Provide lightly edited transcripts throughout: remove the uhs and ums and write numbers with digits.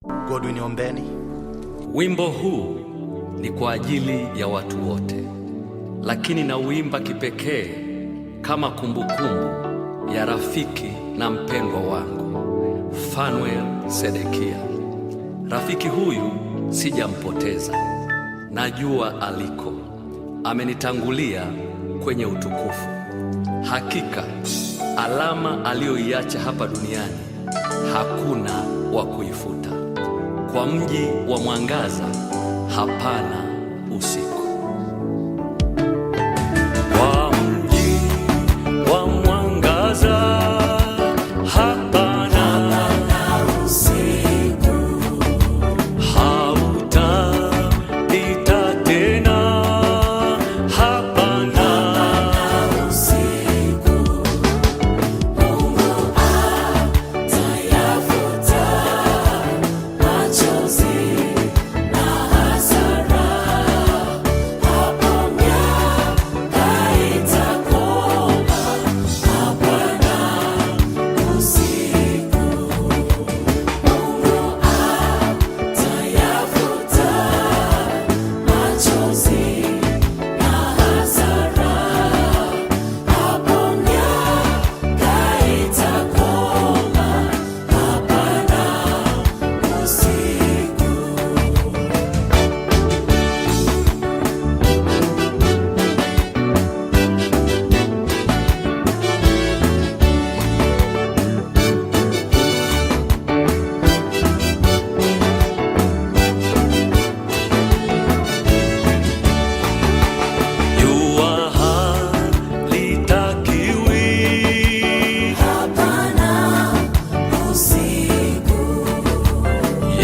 Godwin Ombeni. Wimbo huu ni kwa ajili ya watu wote, lakini na uimba kipekee kama kumbukumbu ya rafiki na mpendwa wangu Fanuel Sedekia. Rafiki huyu sijampoteza, najua aliko, amenitangulia kwenye utukufu. Hakika alama aliyoiacha hapa duniani hakuna wa kuifuta. Kwa mji wa mwangaza hapana usiku. Kwa mji wa mwangaza hapana usiku, hautapita tena. Hapana usiku, Mungu atayafuta machozi.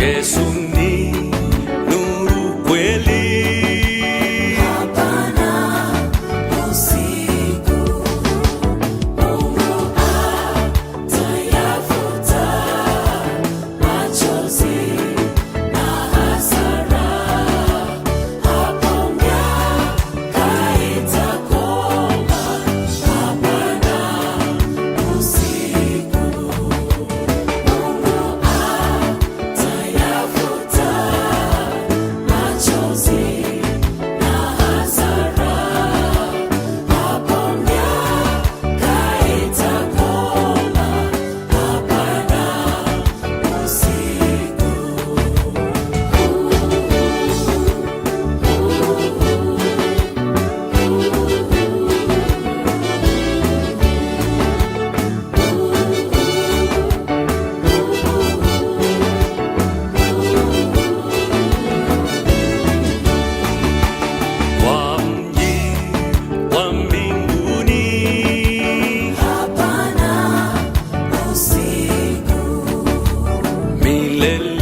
Yesu ni nuru kweli. Hapana usiku, Mungu atayafuta machozi na hasara. Hapo miaka itakoma. Hapana usiku, milele.